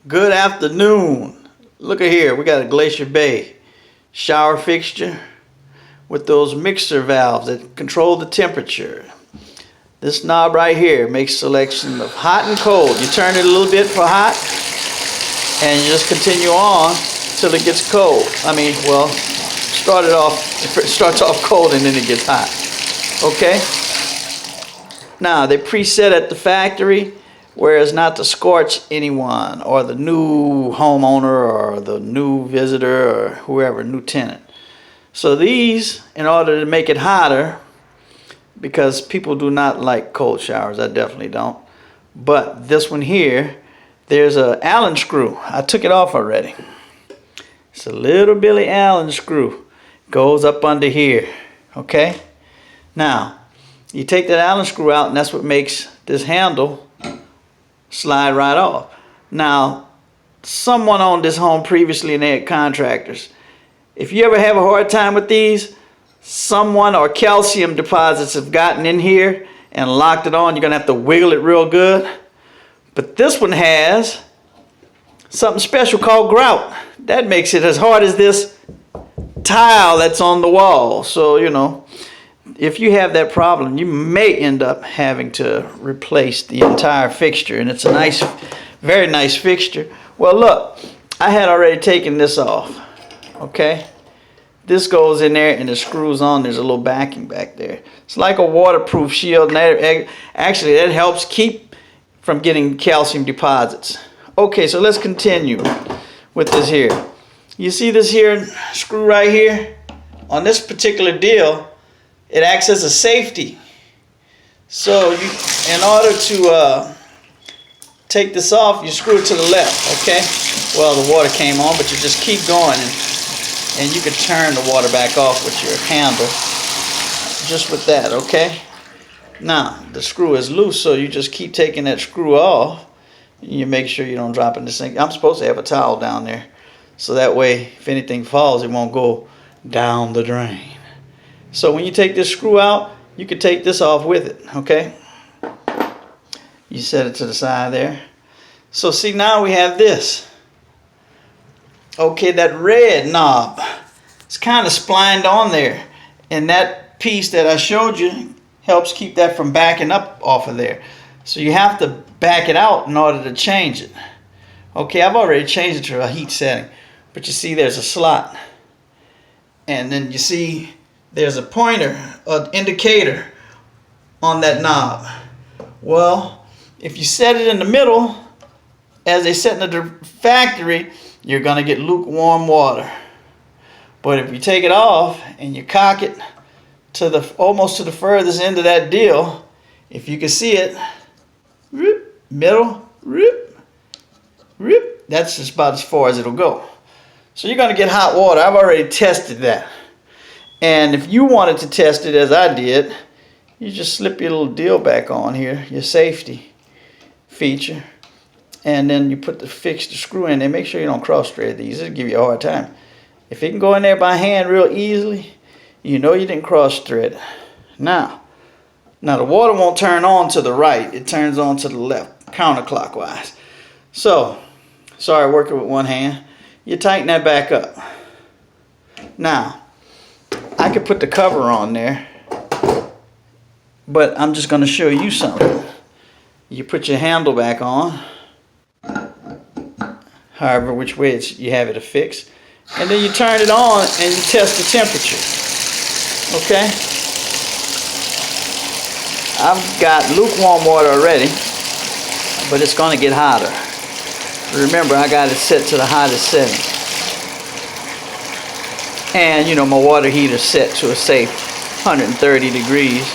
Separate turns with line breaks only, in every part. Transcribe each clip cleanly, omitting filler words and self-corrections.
Good afternoon. Look at here. We got a Glacier Bay shower fixture with those mixer valves that control the temperature. This knob right here makes selection of hot and cold. You turn it a little bit for hot and you just continue on till it gets cold. Well, it starts off cold and then it gets hot. Okay? Now, they preset at the factory whereas not to scorch anyone or the new homeowner or the new visitor or whoever, new tenant. So these, in order to make it hotter, because people do not like cold showers, I definitely don't. But this one here, there's a Allen screw. I took it off already. It's a little Billy Allen screw. Goes up under here, okay? Now, you take that Allen screw out and that's what makes this handle slide right off. Now, someone owned this home previously and they had contractors. If you ever have a hard time with these, someone or calcium deposits have gotten in here and locked it on. You're gonna have to wiggle it real good. But this one has something special called grout. That makes it as hard as this tile that's on the wall. So, you know, if you have that problem, you may end up having to replace the entire fixture. And it's a nice, very nice fixture. Well, look, I had already taken this off. Okay? This goes in there and it screws on. There's a little backing back there. It's like a waterproof shield. And actually, that helps keep from getting calcium deposits. Okay, so let's continue with this here. You see this here screw right here? On this particular deal, it acts as a safety. So in order to take this off, you screw it to the left, okay? Well, the water came on, but you just keep going and you can turn the water back off with your handle just with that, okay? Now, the screw is loose, so you just keep taking that screw off. You make sure you don't drop in the sink. I'm supposed to have a towel down there, so that way, if anything falls, it won't go down the drain. So when you take this screw out, you can take this off with it, okay? You set it to the side there. So see, now we have this. Okay, that red knob, it's kind of splined on there. And that piece that I showed you helps keep that from backing up off of there. So you have to back it out in order to change it. Okay, I've already changed it to a heat setting. But you see there's a slot. And then you see there's a pointer, an indicator on that knob. Well, if you set it in the middle, as they set in the factory, you're gonna get lukewarm water. But if you take it off and you cock it to the almost to the furthest end of that deal, if you can see it, middle, that's just about as far as it'll go. So you're gonna get hot water. I've already tested that. And if you wanted to test it as I did, you just slip your little deal back on here, your safety feature, and then you put the screw in there. Make sure you don't cross thread these. It'll give you a hard time. If it can go in there by hand real easily, you know you didn't cross thread it. Now the water won't turn on to the right. It turns on to the left, counterclockwise. So, sorry, working with one hand. You tighten that back up. Now, I could put the cover on there, but I'm just going to show you something. You put your handle back on, however which way you have it affixed, and then you turn it on and you test the temperature. Okay? I've got lukewarm water already, but it's going to get hotter. Remember, I got it set to the hottest setting. And, you know, my water heater set to a safe 130 degrees.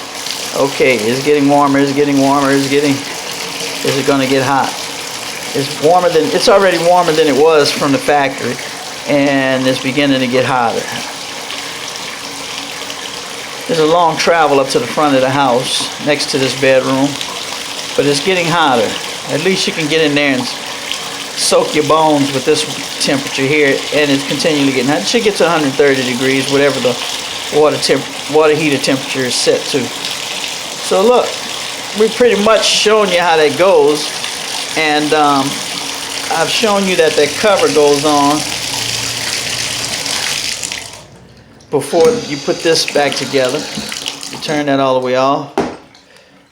Okay, it's getting warmer, it's getting warmer, is it gonna get hot? It's already warmer than it was from the factory, and it's beginning to get hotter. There's a long travel up to the front of the house, next to this bedroom, but it's getting hotter. At least you can get in there and soak your bones with this temperature here, and it's continually getting hot. It should get to 130 degrees, whatever the water heater temperature is set to. So look, we've pretty much shown you how that goes, and I've shown you that cover goes on before you put this back together. You turn that all the way off.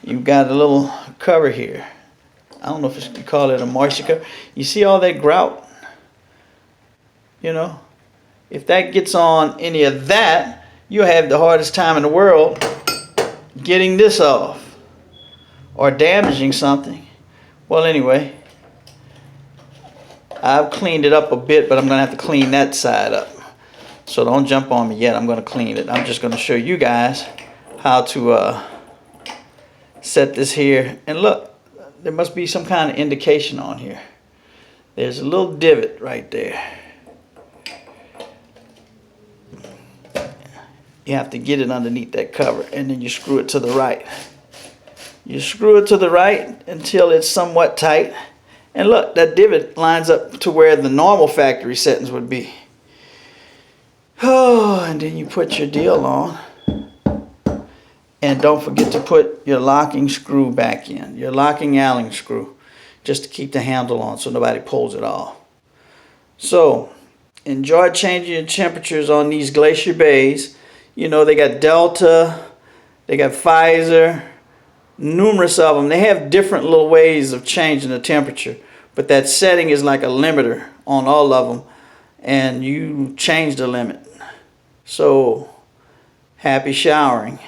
You've got a little cover here. I don't know if you call it a moisture cover. You see all that grout? You know, if that gets on any of that, you'll have the hardest time in the world getting this off or damaging something. Well, anyway, I've cleaned it up a bit, but I'm going to have to clean that side up. So don't jump on me yet. I'm going to clean it. I'm just going to show you guys how to set this here. And look, there must be some kind of indication on here. There's a little divot right there. You have to get it underneath that cover, and then you screw it to the right. You screw it to the right until it's somewhat tight. And look, that divot lines up to where the normal factory settings would be. Oh, and then you put your deal on. And don't forget to put your locking screw back in, your locking Allen screw, just to keep the handle on so nobody pulls it off. So, enjoy changing your temperatures on these Glacier Bays. You know, they got Delta, they got Pfizer, numerous of them. They have different little ways of changing the temperature, but that setting is like a limiter on all of them, and you change the limit. So, happy showering.